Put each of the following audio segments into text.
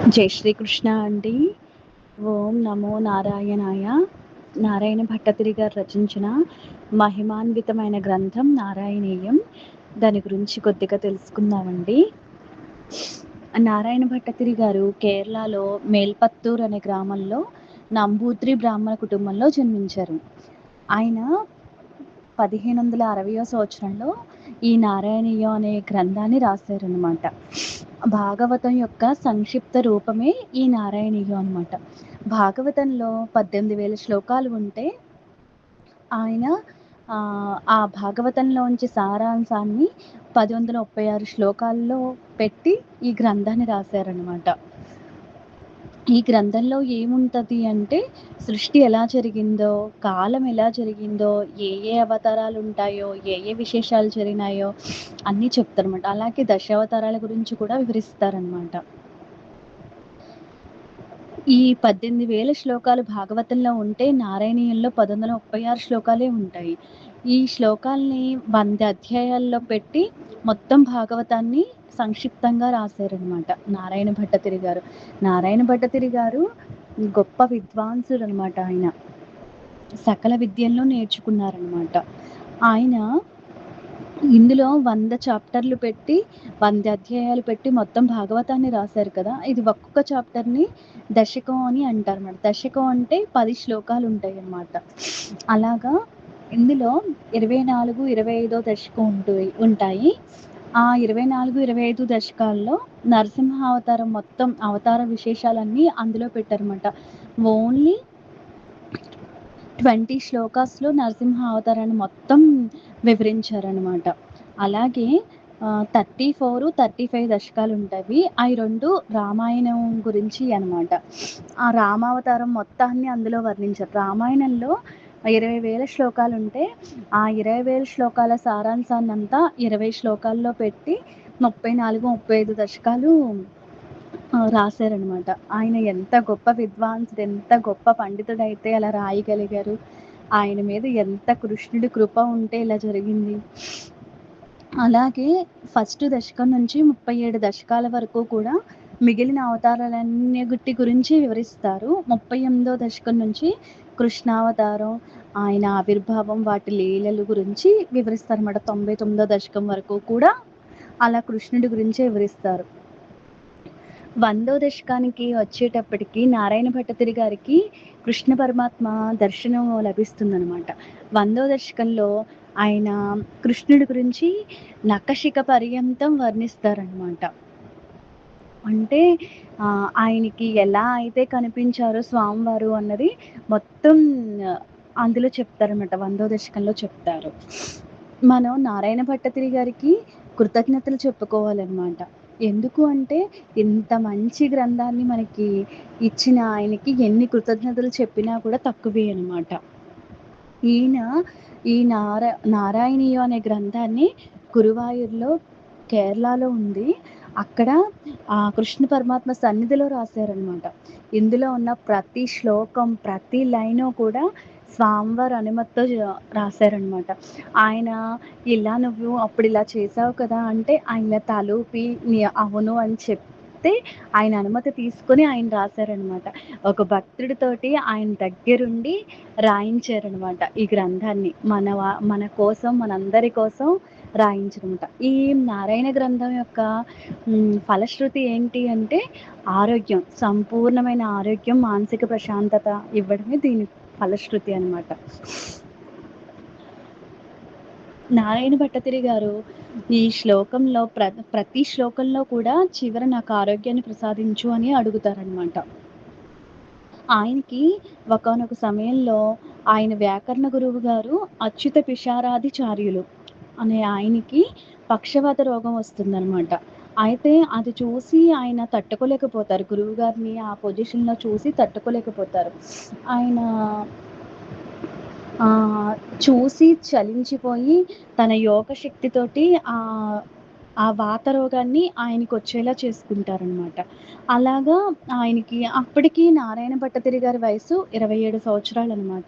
జై శ్రీకృష్ణ అండి. ఓం నమో నారాయణాయ. నారాయణ భట్టతిరి గారు రచించిన మహిమాన్వితమైన గ్రంథం నారాయణీయం. దాని గురించి కొద్దిగా తెలుసుకుందామండి. నారాయణ భట్టతిరి గారు కేరళలో మేల్పత్తూర్ అనే గ్రామంలో నంబూద్రి బ్రాహ్మణ కుటుంబంలో జన్మించారు. ఆయన 1560వ సంవత్సరంలో ఈ నారాయణీయం అనే గ్రంథాన్ని రాశారనమాట. భాగవతం యొక్క సంక్షిప్త రూపమే ఈ నారాయణీయం అనమాట. భాగవతంలో 18,000 శ్లోకాలు ఉంటే ఆయన ఆ భాగవతంలోంచి సారాంశాన్ని 1036 శ్లోకాల్లో పెట్టి ఈ గ్రంథాన్ని రాశారనమాట. ఈ గ్రంథంలో ఏముంటది అంటే సృష్టి ఎలా జరిగిందో, కాలం ఎలా జరిగిందో, ఏ అవతారాలు ఉంటాయో, ఏ విశేషాలు జరిగినాయో అన్నీ చెప్తారనమాట. అలాగే దశావతారాల గురించి కూడా వివరిస్తారనమాట. ఈ 18,000 శ్లోకాలు భాగవతంలో ఉంటే నారాయణీయంలో 1136 శ్లోకాలే ఉంటాయి. ఈ శ్లోకాల్ని 100 అధ్యాయాల్లో పెట్టి మొత్తం భాగవతాన్ని సంక్షిప్తంగా రాశారనమాట నారాయణ భట్టతిరి గారు. నారాయణ భట్టతిరి గారు గొప్ప విద్వాంసుడు అనమాట. ఆయన సకల విద్యలను నేర్చుకున్నారనమాట. ఆయన ఇందులో 100 చాప్టర్లు పెట్టి 100 అధ్యాయాలు పెట్టి మొత్తం భాగవతాన్ని రాశారు కదా. ఇది ఒక్కొక్క చాప్టర్ని దశకం అని అంటారన్నమాట. దశకం అంటే 10 శ్లోకాలు ఉంటాయి అన్నమాట. అలాగా ఇందులో 24, 25 దశకం ఉంటాయి. ఆ 24, 25 దశకాల్లో నరసింహ అవతారం మొత్తం అవతార విశేషాలన్నీ అందులో పెట్టారన్నమాట. ఓన్లీ 20 శ్లోకాస్లో నరసింహ అవతారాన్ని మొత్తం వివరించారనమాట. అలాగే 34, 35 దశకాలు ఉంటాయి. అవి 2 రామాయణం గురించి అనమాట. ఆ రామావతారం మొత్తాన్ని అందులో వర్ణించారు. రామాయణంలో 20,000 శ్లోకాలు ఉంటే ఆ 20,000 శ్లోకాల సారాంశాన్ని అంతా 20 శ్లోకాల్లో పెట్టి 34, 35 దశకాలు రాశారనమాట. ఆయన ఎంత గొప్ప విద్వాంసుడు, ఎంత గొప్ప పండితుడైతే అలా రాయగలిగారు. ఆయన మీద ఎంత కృష్ణుడి కృప ఉంటే ఇలా జరిగింది. అలాగే ఫస్ట్ దశకం నుంచి 37 దశకాల వరకు కూడా మిగిలిన అవతారాలన్నిటి గురించి వివరిస్తారు. 38వ దశకం నుంచి కృష్ణావతారం, ఆయన ఆవిర్భావం, వాటి లీలలు గురించి వివరిస్తారన్నమాట. 99వ దశకం వరకు కూడా అలా కృష్ణుడి గురించే వివరిస్తారు. 100వ దశకానికి వచ్చేటప్పటికి నారాయణ భట్టతిరి గారికి కృష్ణ పరమాత్మ దర్శనం లభిస్తుందనమాట. 100వ దశకంలో ఆయన కృష్ణుడి గురించి నఖశిఖ పర్యంతం వర్ణిస్తారనమాట. అంటే ఆయనకి ఎలా అయితే కనిపించారో స్వామివారు అన్నది మొత్తం అందులో చెప్తారనమాట. 100వ దశకంలో చెప్తారు. మనం నారాయణ భట్టతిరి గారికి కృతజ్ఞతలు చెప్పుకోవాలన్నమాట. ఎందుకు అంటే ఇంత మంచి గ్రంథాన్ని మనకి ఇచ్చిన ఆయనకి ఎన్ని కృతజ్ఞతలు చెప్పినా కూడా తక్కువే అనమాట. ఈయన ఈ నారాయణీయం అనే గ్రంథాన్ని గురువాయూర్లో కేరళలో ఉంది. అక్కడ కృష్ణ పరమాత్మ సన్నిధిలో రాశారనమాట. ఇందులో ఉన్న ప్రతి శ్లోకం, ప్రతి లైను కూడా స్వామివారి అనుమతితో రాశారనమాట. ఆయన ఇలా నువ్వు అప్పుడు ఇలా చేసావు కదా అంటే ఆయన తలూపి అవును అని చెప్తే ఆయన అనుమతి తీసుకొని ఆయన రాశారనమాట. ఒక భక్తుడితోటి ఆయన దగ్గరుండి రాయించారనమాట ఈ గ్రంథాన్ని. మన కోసం, మనందరి కోసం రాయించనమాట. ఈ నారాయణ గ్రంథం యొక్క ఫలశ్రుతి ఏంటి అంటే ఆరోగ్యం, సంపూర్ణమైన ఆరోగ్యం, మానసిక ప్రశాంతత ఇవ్వడమే దీని ఫలశ్రుతి అనమాట. నారాయణ భట్టతిరి గారు ఈ శ్లోకంలో ప్రతి శ్లోకంలో కూడా చివర నాకు ఆరోగ్యాన్ని ప్రసాదించు అని అడుగుతారనమాట. ఆయనకి ఒకానొక సమయంలో ఆయన వ్యాకరణ గురువు గారు అచ్యుత పిషారాధిచార్యులు అనే ఆయనకి పక్షవాత రోగం వస్తుందన్నమాట. అయితే అది చూసి ఆయన తట్టుకోలేకపోతారు. గురువు గారిని ఆ పొజిషన్లో చూసి తట్టుకోలేకపోతారు. ఆయన చూసి చలించిపోయి తన యోగ శక్తితోటి ఆ వాత రోగాన్ని ఆయనకి వచ్చేలా చేసుకుంటారనమాట. అలాగా ఆయనకి అప్పటికి నారాయణ భట్టతిరి గారి వయసు 27 సంవత్సరాలు అనమాట.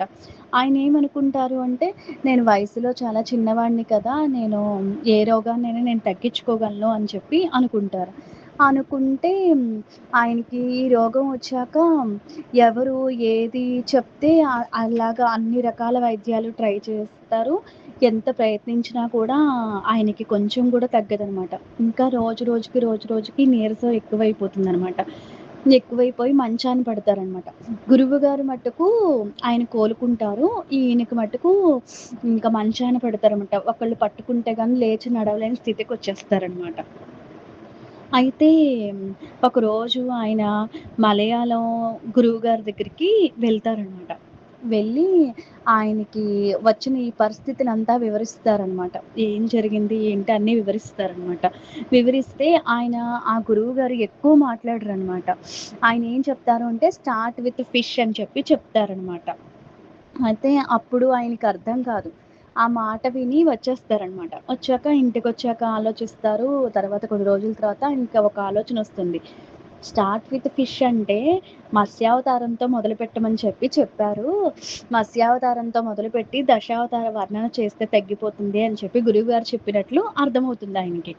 ఆయన ఏమనుకుంటారు అంటే నేను వయసులో చాలా చిన్నవాడిని కదా, నేను ఏ రోగాన్నైనా నేను తగ్గించుకోగలను అని చెప్పి అనుకుంటారు. అనుకుంటే ఆయనకి ఈ రోగం వచ్చాక ఎవరు ఏది చెప్తే అలాగా అన్ని రకాల వైద్యాలు ట్రై చేస్తారు. ఎంత ప్రయత్నించినా కూడా ఆయనకి కొంచెం కూడా తగ్గదనమాట. ఇంకా రోజు రోజుకి నీరసం ఎక్కువైపోతుందనమాట. ఎక్కువైపోయి మంచాన పడతారనమాట. గురువుగారు మట్టుకు ఆయన కోలుకుంటారు. ఈయనకి మట్టుకు ఇంకా మంచాన పడతారనమాట. ఒకళ్ళు పట్టుకుంటే గాని లేచి నడవలేని స్థితికొచ్చేస్తారనమాట. అయితే ఒకరోజు ఆయన మలయాళం గురువుగారి దగ్గరికి వెళ్తారనమాట. వెళ్ళి ఆయనకి వచ్చిన ఈ పరిస్థితినంతా వివరిస్తారనమాట. ఏం జరిగింది, ఏంటి అన్నీ వివరిస్తారనమాట. వివరిస్తే ఆయన ఆ గురువుగారు ఎక్కువ మాట్లాడరనమాట. ఆయన ఏం చెప్తారు అంటే స్టార్ట్ విత్ ఫిష్ అని చెప్తారనమాట. అయితే అప్పుడు ఆయనకర్థం కాదు. ఆ మాట విని వచ్చేస్తారనమాట. వచ్చాక ఇంటికొచ్చాక ఆలోచిస్తారు. తర్వాత కొన్ని రోజుల తర్వాత ఆయనకి ఒక ఆలోచనొస్తుంది. స్టార్ట్ విత్ ఫిష్ అంటే మత్స్యావతారంతో మొదలుపెట్టమని చెప్పారు. మత్స్యావతారంతో మొదలుపెట్టి దశావతార వర్ణన చేస్తే తగ్గిపోతుంది అని చెప్పి గురువుగారు చెప్పినట్లు అర్థమవుతుంది ఆయనకి.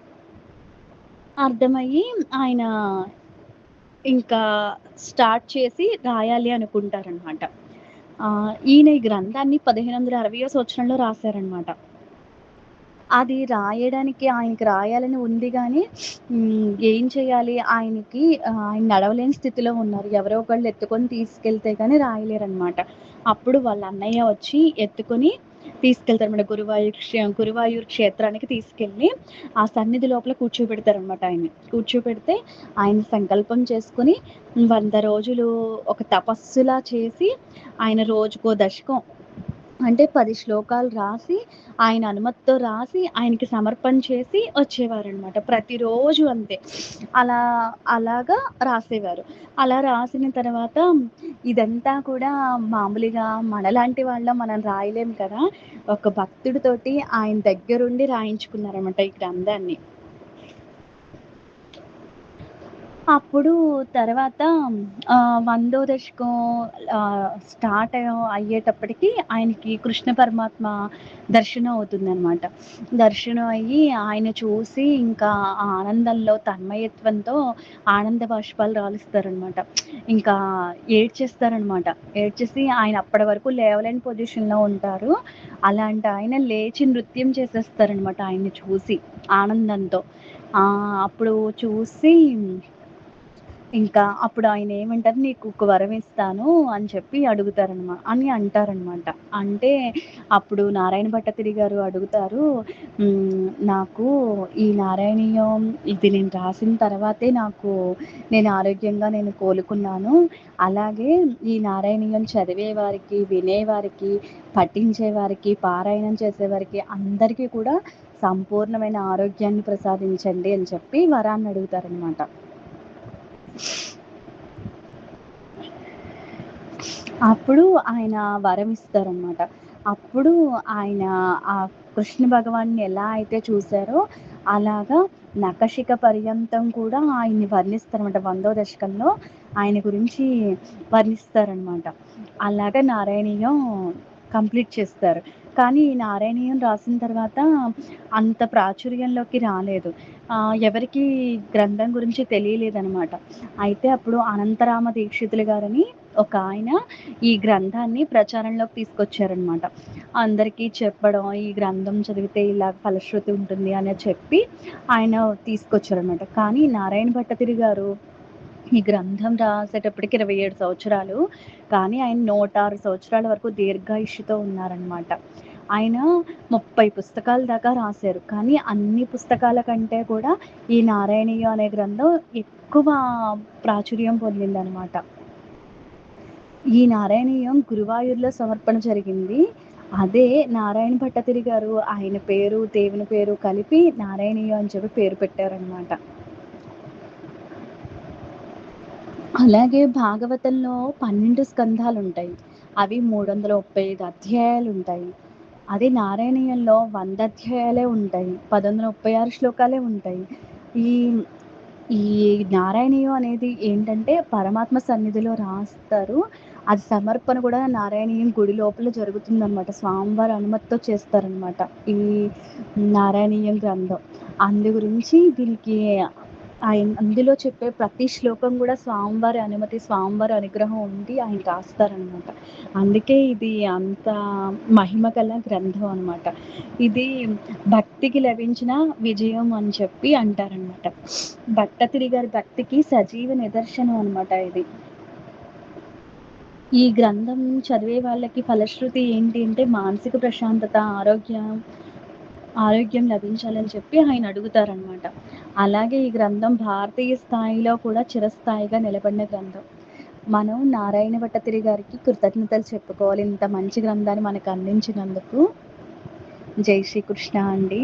అర్థమయ్యి ఆయన ఇంకా స్టార్ట్ చేసి రాయాలి అనుకుంటారనమాట. ఈయన ఈ గ్రంథాన్ని 1560 సంవత్సరంలో రాశారనమాట. అది రాయడానికి ఆయనకి రాయాలని ఉంది గానీ, ఏం చేయాలి ఆయన నడవలేని స్థితిలో ఉన్నారు. ఎవరో ఒకళ్ళు ఎత్తుకొని తీసుకెళ్తే గాని రాయలేరనమాట. అప్పుడు వాళ్ళ అన్నయ్య వచ్చి ఎత్తుకొని తీసుకెళ్తారనమాట. గురువాయూర్ క్షేత్రానికి తీసుకెళ్ళి, ఆ సన్నిధి లోపల కూర్చోబెడతారనమాట ఆయన్ని. కూర్చోబెడితే ఆయన సంకల్పం చేసుకొని 100 రోజులు ఒక తపస్సులా చేసి, ఆయన రోజుకో దశకం అంటే 10 శ్లోకాలు రాసి, ఆయన అనుమతితో రాసి, ఆయనకి సమర్పణ చేసి వచ్చేవారనమాట. ప్రతిరోజు అంతే. అలా అలాగా రాసేవారు. అలా రాసిన తర్వాత ఇదంతా కూడా మామూలుగా మనలాంటి వాళ్ళం మనం రాయలేం కదా! ఒక భక్తుడితోటి ఆయన దగ్గరుండి రాయించుకున్నారనమాట ఈ గ్రంథాన్ని. అప్పుడు తర్వాత 100వ దశకం స్టార్ట్ అయ్యేటప్పటికి ఆయనకి కృష్ణ పరమాత్మ దర్శనం అవుతుందనమాట. దర్శనం అయ్యి ఆయన చూసి ఇంకా ఆ ఆనందంలో తన్మయత్వంతో ఆనంద బాష్పాలు రాలుస్తారనమాట. ఇంకా ఏడ్చేస్తారనమాట. ఏడ్చేసి ఆయన అప్పటి వరకు లేవలేని పొజిషన్‌లో ఉంటారు. అలాంటి ఆయన లేచి నృత్యం చేసేస్తారనమాట ఆయన్ని చూసి ఆనందంతో. అప్పుడు చూసి ఇంకా అప్పుడు ఆయనేమంటారు, "నీకు ఒక వరం ఇస్తాను" అని చెప్పి అంటారనమాట. అంటే అప్పుడు నారాయణ భట్టతిరి గారు అడుగుతారు, "నాకు ఈ నారాయణీయం ఇది నేను రాసిన తర్వాతే నేను ఆరోగ్యంగా కోలుకున్నాను. అలాగే ఈ నారాయణీయం చదివేవారికి, వినేవారికి, పఠించేవారికి, పారాయణం చేసేవారికి అందరికీ కూడా సంపూర్ణమైన ఆరోగ్యాన్ని ప్రసాదించండి" అని చెప్పి వరాన్ని అడుగుతారనమాట. అప్పుడు ఆయన వరం ఇస్తారనమాట. అప్పుడు ఆయన ఆ కృష్ణ భగవాన్ని ఎలా అయితే చూసారో, అలాగా నఖశిఖ పర్యంతం కూడా ఆయన్ని వర్ణిస్తారనమాట. 100వ దశకంలో ఆయన గురించి వర్ణిస్తారనమాట. అలాగా నారాయణీయం కంప్లీట్ చేస్తారు. కానీ ఈ నారాయణీయం రాసిన తర్వాత అంత ప్రాచుర్యంలోకి రాలేదు. ఎవరికీ గ్రంథం గురించి తెలియలేదనమాట. అయితే అప్పుడు అనంతరామ దీక్షితులు గారని ఒకాయన ఈ గ్రంథాన్ని ప్రచారంలోకి తీసుకొచ్చారనమాట. అందరికీ చెప్పడం, ఈ గ్రంథం చదివితే ఇలా ఫలశ్రుతి ఉంటుంది అని చెప్పి ఆయన తీసుకొచ్చారనమాట. కానీ నారాయణ భట్టతిరి గారు ఈ గ్రంథం రాసేటప్పటికి 27 సంవత్సరాలు. కానీ ఆయన 106 సంవత్సరాల వరకు దీర్ఘాయుష్యుతో ఉన్నారనమాట. ఆయన 30 పుస్తకాల దాకా రాశారు. కానీ అన్ని పుస్తకాల కంటే కూడా ఈ నారాయణీయం అనే గ్రంథం ఎక్కువ ప్రాచుర్యం పొందిందనమాట. ఈ నారాయణీయం గురువాయూర్‌లో సమర్పణ జరిగింది. అదే నారాయణ భట్టతిరి గారు ఆయన పేరు, దేవుని పేరు కలిపి నారాయణీయం అని చెప్పి పేరు పెట్టారనమాట. అలాగే భాగవతంలో 12 స్కంధాలుంటాయి. అవి 335 అధ్యాయాలుంటాయి. అదే నారాయణీయంలో 100 అధ్యాయాలే ఉంటాయి. 1136 శ్లోకాలే ఉంటాయి. ఈ ఈ నారాయణీయం అనేది ఏంటంటే పరమాత్మ సన్నిధిలో రాస్తారు. అది సమర్పణ కూడా నారాయణీయం గుడి లోపల జరుగుతుందనమాట. స్వామివారి అనుమతితో చేస్తారనమాట ఈ నారాయణీయం గ్రంథం. అందు గురించి దీనికి అందులో చెప్పే ప్రతి శ్లోకం గూడా స్వామివారి అనుమతి, స్వామివారి అనుగ్రహం ఉండి ఆయన రాస్తారనమాట. అందుకే ఇది అంత మహిమ గల గ్రంథం అనమాట. ఇది భక్తికి లభించిన విజయం అని చెప్పి అంటారనమాట. భట్టతిరి గారి భక్తికి సజీవ నిదర్శనం అనమాట ఇది. ఈ గ్రంథం చదివే వాళ్ళకి ఫలశ్రుతి ఏంటి అంటే మానసిక ప్రశాంతత, ఆరోగ్యం లభించాలని చెప్పి ఆయన అడుగుతారనమాట. అలాగే ఈ గ్రంథం భారతీయ స్థాయిలో కూడా చిరస్థాయిగా నిలబడిన గ్రంథం. మనం నారాయణ భట్టతిరి గారికి కృతజ్ఞతలు చెప్పుకోవాలి. ఇంత మంచి గ్రంథాన్ని మనకు అందించినందుకు. జై శ్రీకృష్ణ అండి.